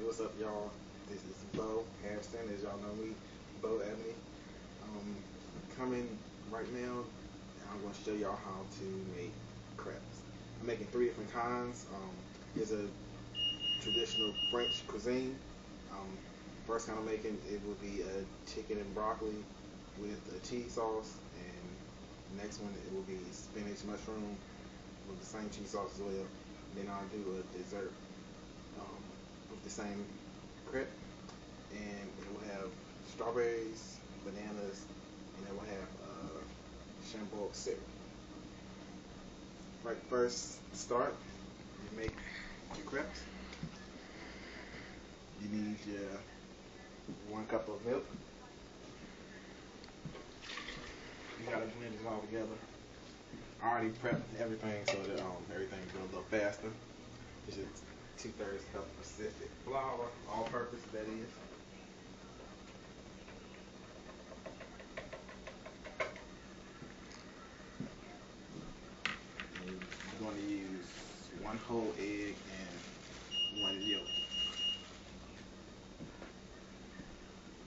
What's up, y'all? This is Bo Hairston, as y'all know me, Bo Ebony. Um, Coming right now, I'm going to show y'all how to make crepes. I'm making three different kinds. It's a traditional French cuisine. Um, First kind I'm making, it will be a chicken and broccoli with a cheese sauce, and the next one it will be spinach mushroom with the same cheese sauce as well. Then I'll do a dessert with the same crepe, and it will have strawberries, bananas, and it will have Chambolle syrup. Right, first start, you make your crepes. You need your 1 cup of milk. You gotta blend it all together. I already prepped everything so that everything goes a little faster. It's just 2/3 cup Pacific flour, all purpose, that is. And you're going to use 1 whole egg and 1 yolk.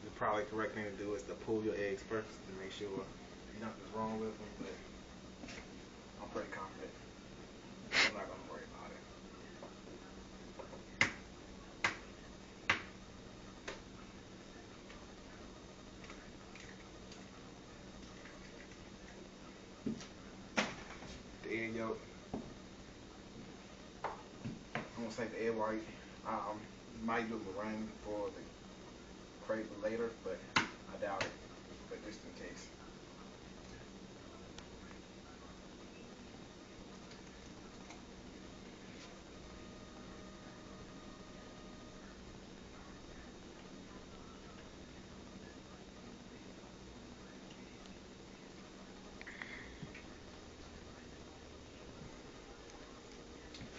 The probably correct thing to do is to pull your eggs first to make sure nothing's wrong with them, but I'm pretty confident. I'm not going to worry about it. The egg yolk. I'm gonna take the egg white. Might do meringue for the crepe later, but I doubt it. But just in case.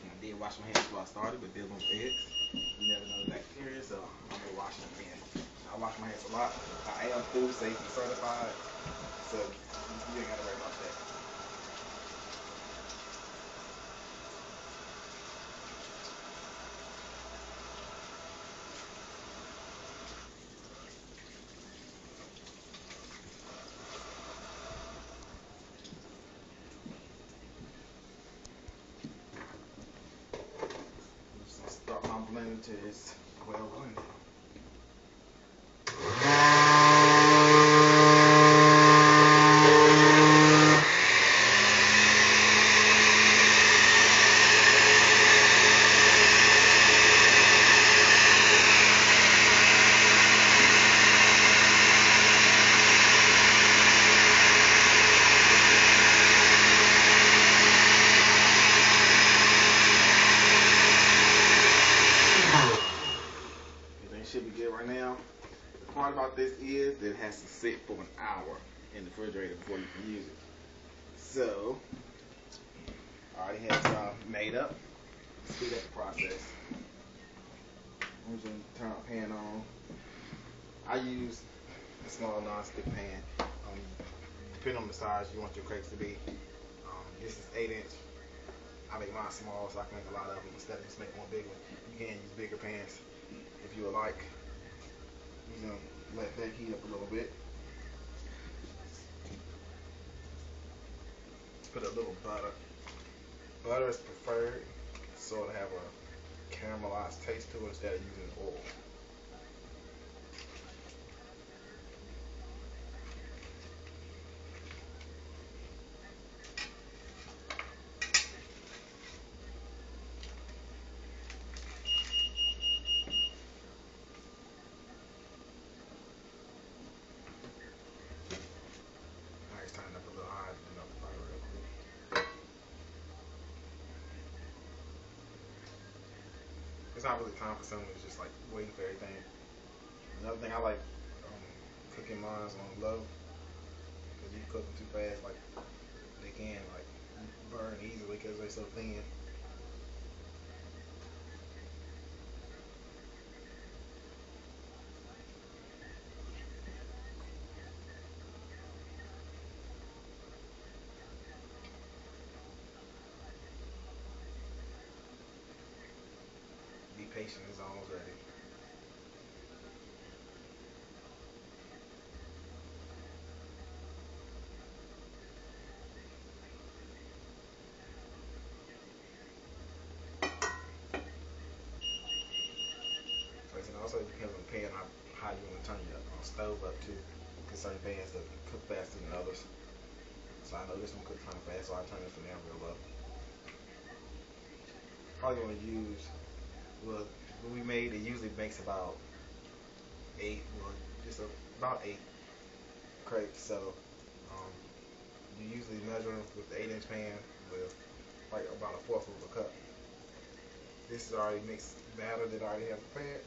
I did wash my hands before I started, but dealing with eggs, you never know the bacteria, so I'm gonna wash them again. I wash my hands a lot. I am food safety certified, so you ain't gotta worry about that. I'm just gonna start my blend until it's well blended. Should be good right now. The part about this is that it has to sit for an hour in the refrigerator before you can use it. So, I already have some made up. Speed up the process. I'm just going to turn our pan on. I use a small non-stick pan. Depending on the size you want your crepes to be. This is 8-inch. I make mine small so I can make a lot of them instead of just making one big one. You can use bigger pans if you would like. You're gonna let that heat up a little bit. Put a little butter. Butter is preferred so it'll have a caramelized taste to it instead of using oil. Turn it up a little higher, turn up the fire real quick. It's not really time consuming, it's just like waiting for everything. Another thing I like cooking mine on low, because you cook them too fast, like they can like burn easily because they're so thin. Be patient, it's almost ready. Also, it depends on the pan how you want to turn your stove up too. Because certain pans that cook faster than others. So I know this one cooks kind of fast, so I turn this one down real low. Probably want to use, well, when we made it usually makes about 8, well, just about 8 crepes. So you usually measure them with the 8-inch pan with like about a fourth of a cup. This is already mixed batter that I already have prepared.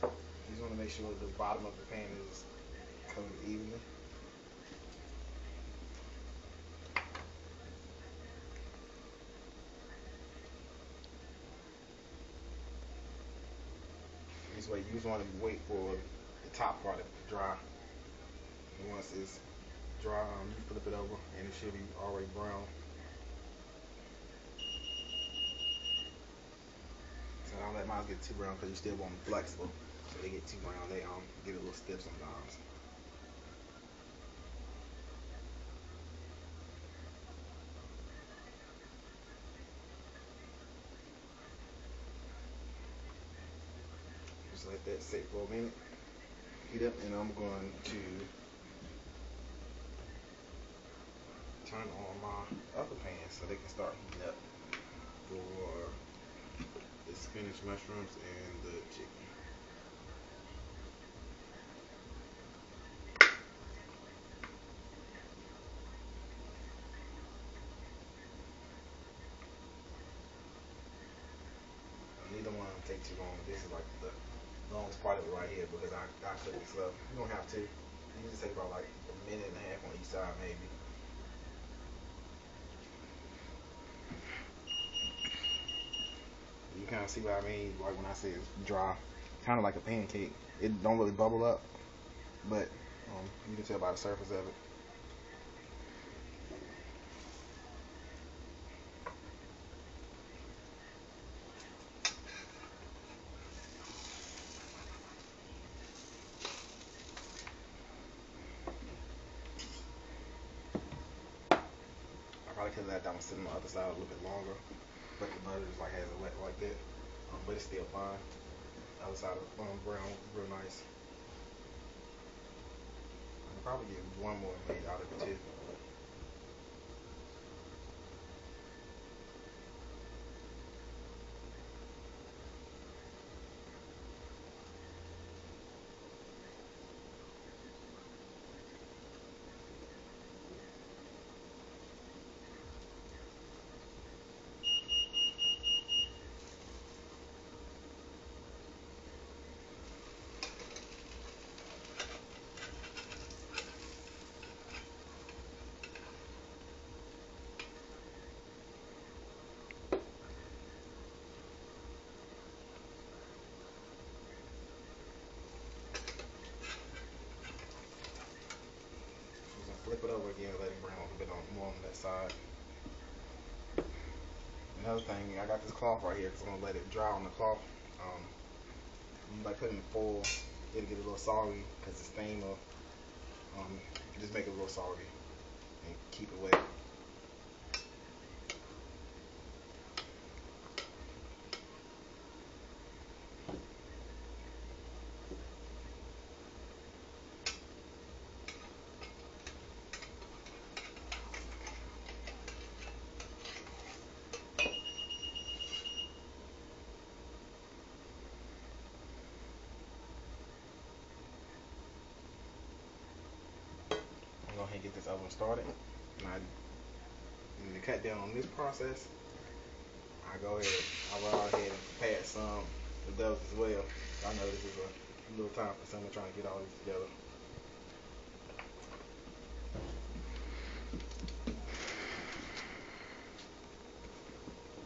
You just want to make sure the bottom of the pan is covered evenly. This way, you just want to wait for the top part to dry. And once it's dry, you flip it over, and it should be already brown. So don't let mine get too brown because you still want them flexible. So they get too brown, they get a little stiff sometimes. Just let that sit for a minute, heat up, and I'm going to turn on my other pan so they can start heating up for the spinach, mushrooms, and the chicken. Neither one take too long. This is like the longest part of it right here because I cook it slow. You don't have to. You just take about like a minute and a half on each side maybe. You kind of see what I mean, like when I say it's dry, kind of like a pancake. It don't really bubble up, but you can tell by the surface of it. I probably could let that one sit on the other side a little bit longer, but the butter just like has it wet like that, but it's still fine. The other side of brown, real nice. I can probably get one more made out of it too. Flip it over again, let it brown a little bit more on that side. Another thing, I got this cloth right here because I'm gonna let it dry on the cloth. By putting foil, it'll get a little soggy because the steam will just make it a little soggy and keep it wet. Go ahead and get this oven started. And to cut down on this process, I run ahead and prepare some of those as well. I know this is a little time for someone trying to get all these together.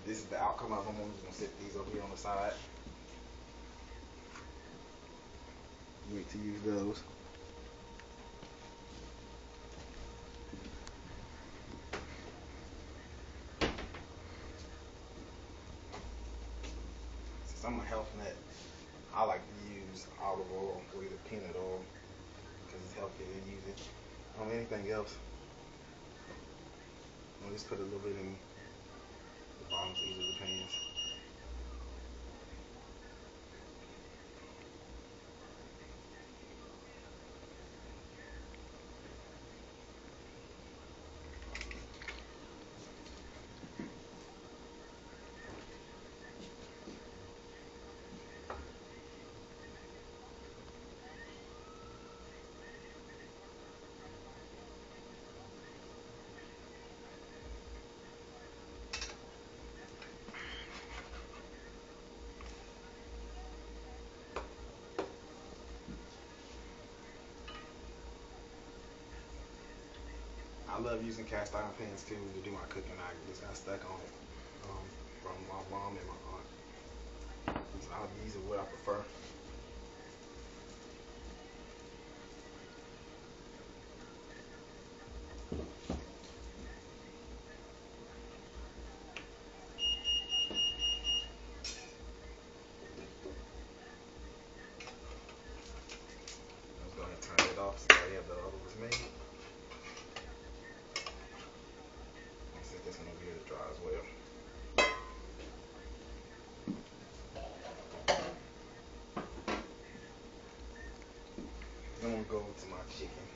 This is the outcome of them. I'm just gonna set these over here on the side. Wait to use those. Since I'm a health nut, I like to use olive oil or either peanut oil because it's healthier than using anything else. I'll just put a little bit in the bottoms of each of the pans. love using cast iron pans too to do my cooking. I just got stuck on it from my mom and my aunt. So these are what I prefer. Let's go ahead and turn it off so we have the other was made. Let's set this one over here to dry as well. Then we'll go to my chicken.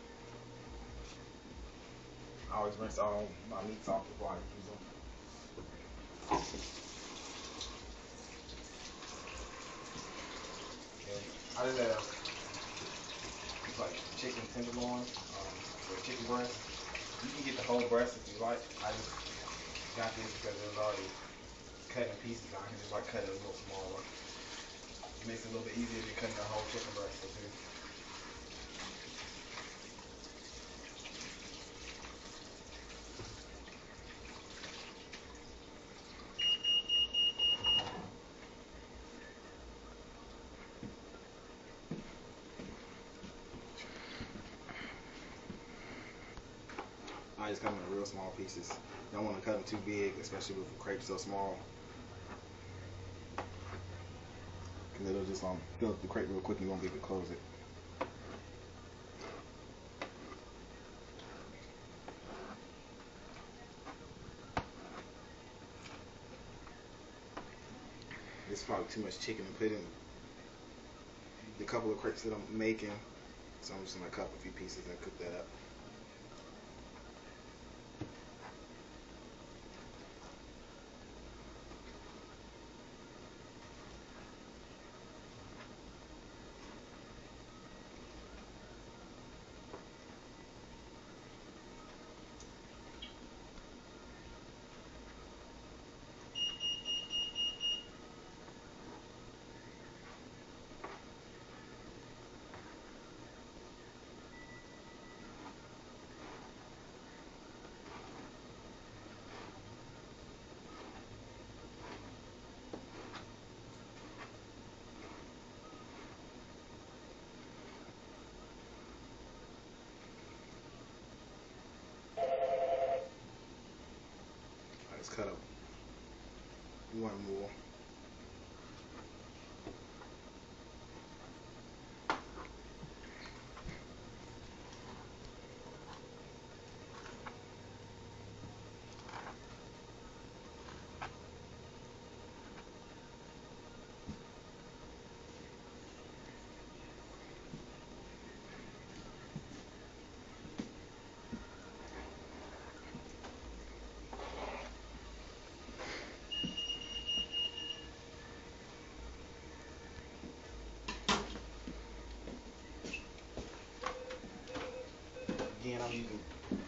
I always rinse all my meats off before I use them. Okay. I just have like chicken tenderloin, or chicken breast. You can get the whole breast if you like. I just got this because it was already cut in pieces. I can just like cut it a little smaller. It makes it a little bit easier than cutting the whole chicken breast too. I just cut them in real small pieces. Don't want to cut them too big, especially with the crepes so small. Because it'll just fill up the crepe real quick and you won't be able to close it. This is probably too much chicken to put in the couple of crepes that I'm making. So I'm just going to cut up a few pieces and cook that up. Let's cut up one more. Again, I'm using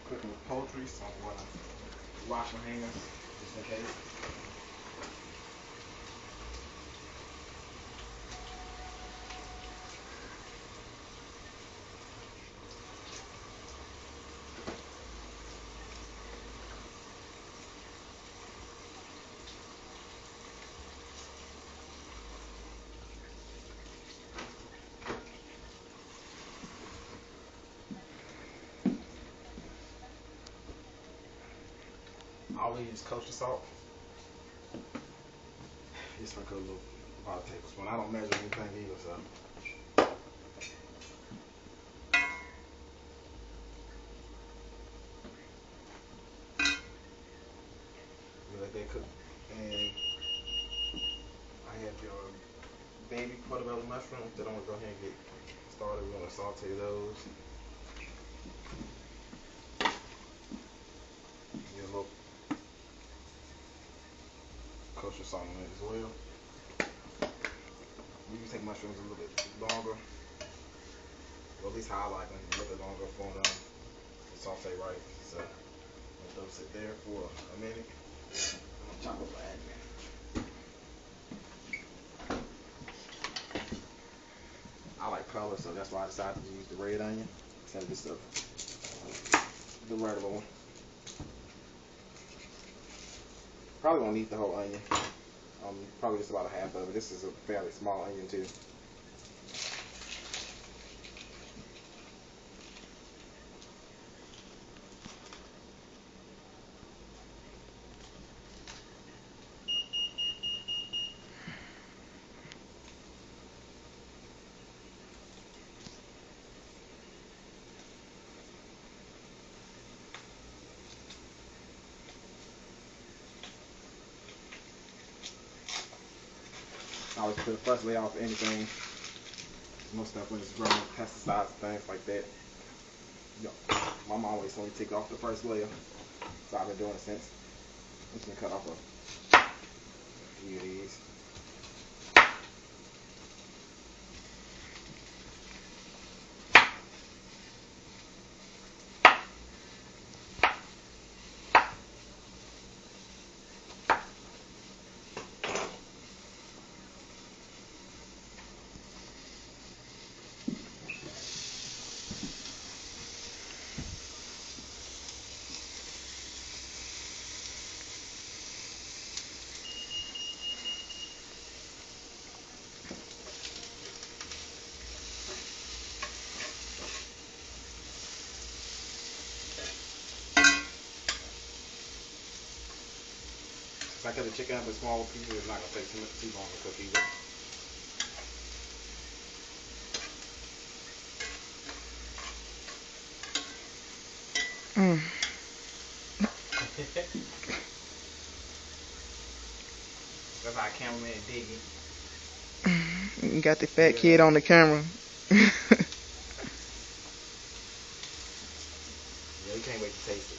cooking with poultry, so I'm going to wash my hands just in case. I always use kosher salt. Just like a little about a tablespoon. I don't measure anything either, so. You let that cook. And I have your baby portobello mushrooms that I'm going to go ahead and get started. We're going to saute those. Get a little kosher salt in it as well. You can take mushrooms a little bit longer. Well, at least how I like them, a little bit longer for them to saute right. So let those sit there for a minute. I'm gonna chop up the admin. I like color, so that's why I decided to use the red onion instead of just the regular one. Probably won't eat the whole onion. Probably just about a half of it. This is a fairly small onion too. I always put the first layer off anything. Most stuff when it's growing, pesticides, things like that. You know, my mom always told me to take off the first layer. So I've been doing it since. I'm just gonna cut off a few of these. If I cut the chicken up in small pieces, it's not gonna take too long to cook either. That's our cameraman Diggy. You got the fat kid on the camera. Yeah, you can't wait to taste it.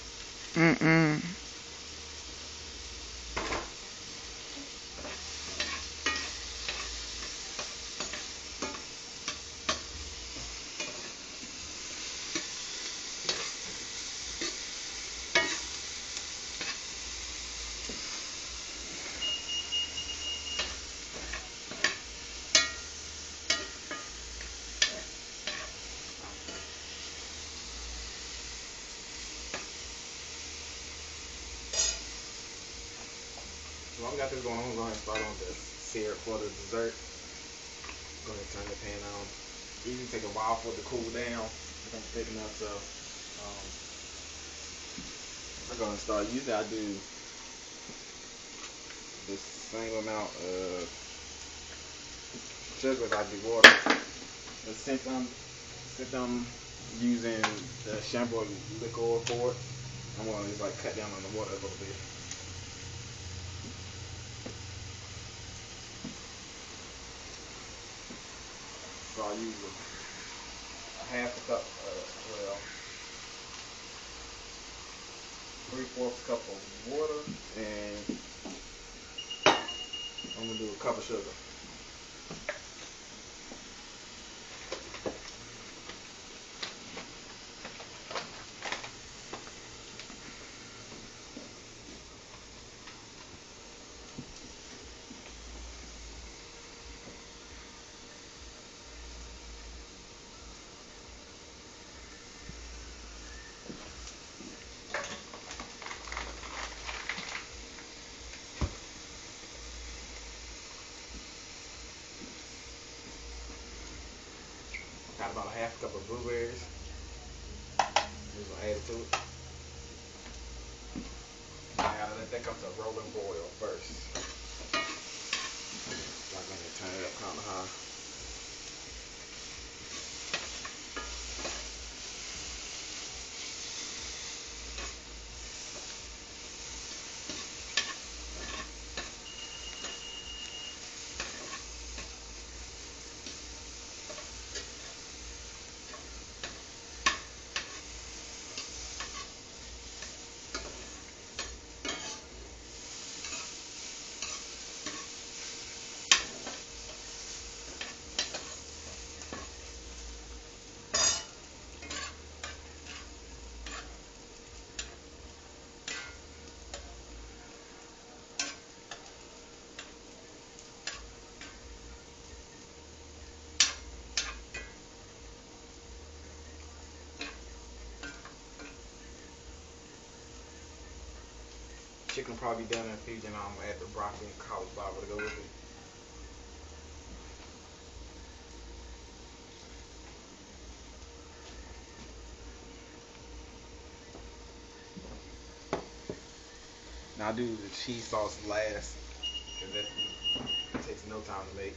So while we got this going on, we're going to start on the syrup for the dessert. Go ahead and turn the pan on. Usually take a while for it to cool down. It's thick enough, so we're going to start. Usually I do the same amount of sugar as I do water. But since I'm using the shampoo liquor for it, I'm going to just like cut down on the water a little bit. So I'll use a half a cup, 3/4 cup of water, and I'm gonna do a cup of sugar. Got about a half cup of blueberries. Just gonna add it to it. I gotta let that come to a rolling boil first. I'm gonna turn it up kind of high. can probably be done in a few, then I'm gonna add the broccoli and cauliflower to go with it. Now I do the cheese sauce last, because that takes no time to make.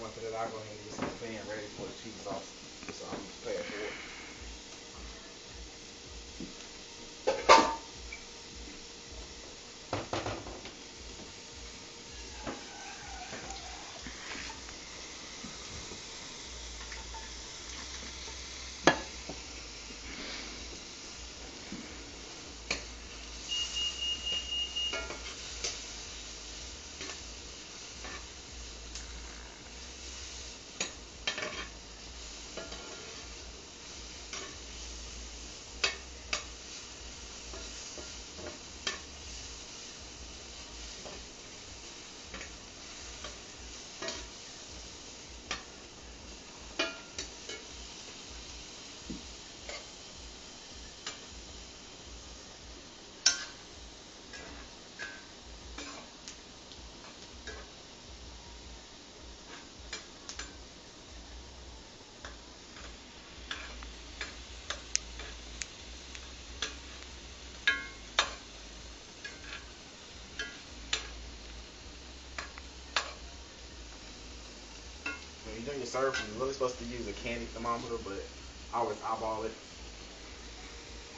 After that, I'll go ahead and get some pan ready for the cheese sauce. So I'm prepared for it. When you're doing your syrup, you're really supposed to use a candy thermometer, but I always eyeball it.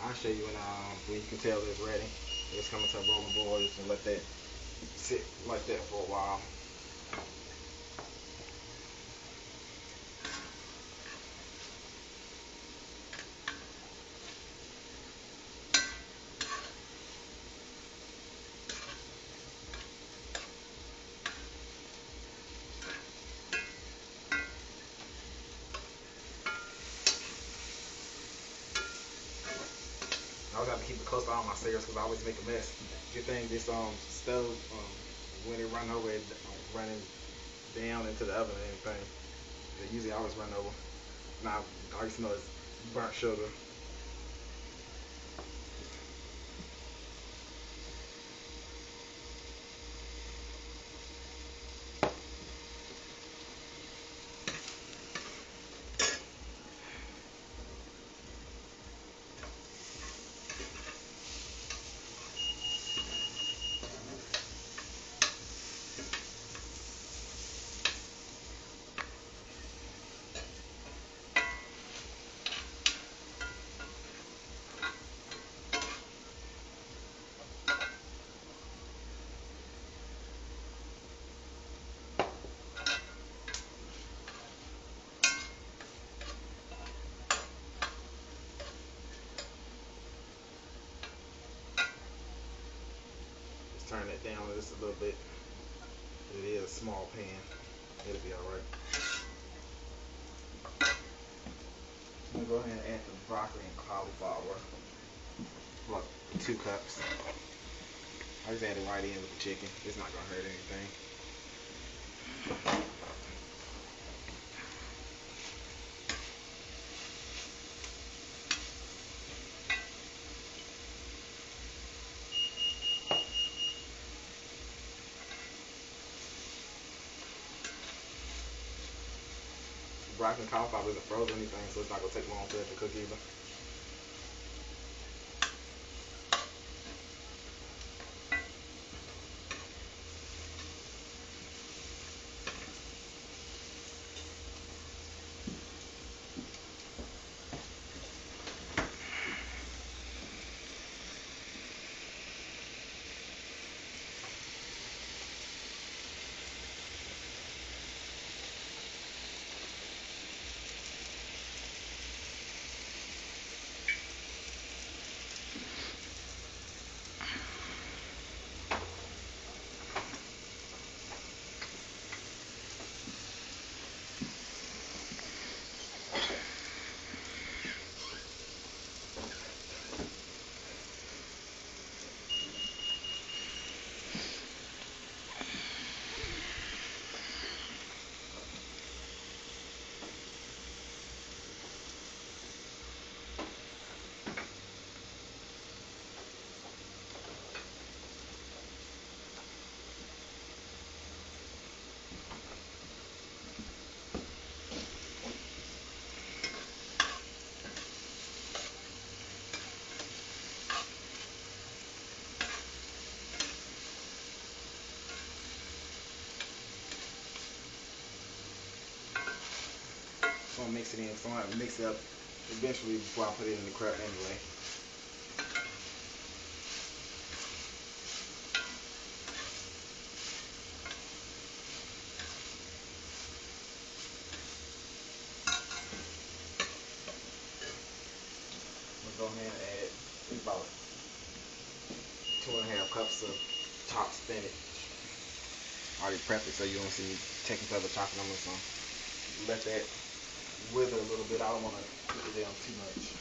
I'll show you when you can tell it's ready. It's coming to a rolling boil. Just and let that sit like that for a while. I always have to keep a close eye on my syrups because I always make a mess. Good thing this stove, when it run over, it running down into the oven and anything. They usually always run over. Now all you smell is burnt sugar. Turn it down just a little bit. It is a small pan. It'll be alright. I'm gonna go ahead and add the broccoli and cauliflower. About 2 cups. I just add it right in with the chicken. It's not gonna hurt anything. Broccoli and cauliflower isn't frozen or anything, so it's not gonna take long for it to cook either. want to mix it in. So I'm going to mix it up eventually before I put it in the crepe anyway. Go ahead and add about 2.5 cups of chopped spinach. I already prepped it so you don't see me taking further chopping on this one. Let that wither a little bit. I don't want to cook it down too much.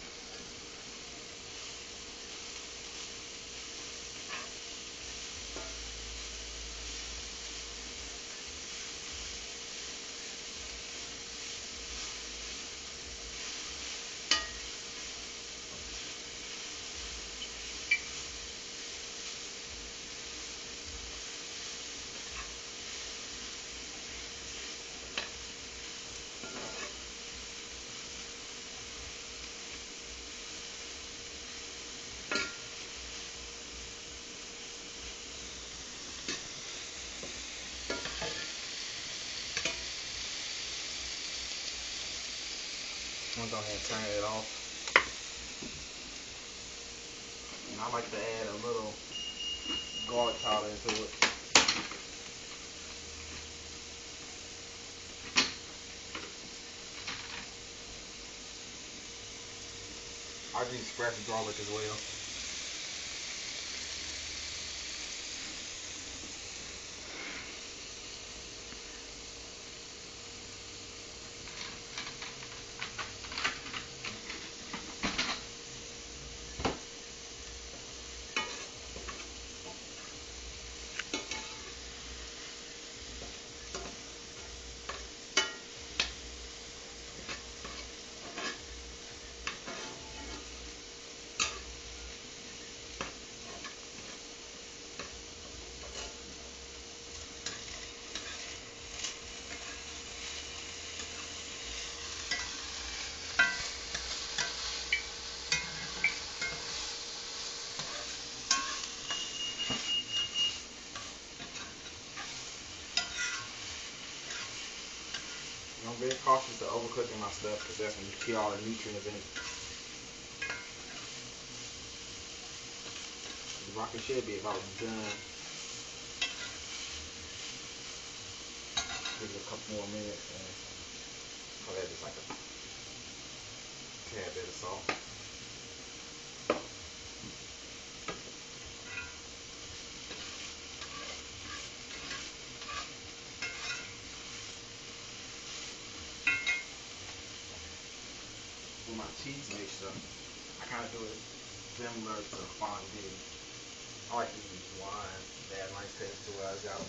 I'm gonna go ahead and turn it off. And I like to add a little garlic powder into it. I use fresh garlic as well. I'm very cautious of overcooking my stuff because that's when you kill all the nutrients in it. The rocket should be about done. Give it a couple more minutes and I'll add just like a tad bit of salt. For my cheese mixture, I kind of do it similar to fondue. I like to use wine to add nice taste to it. I just got a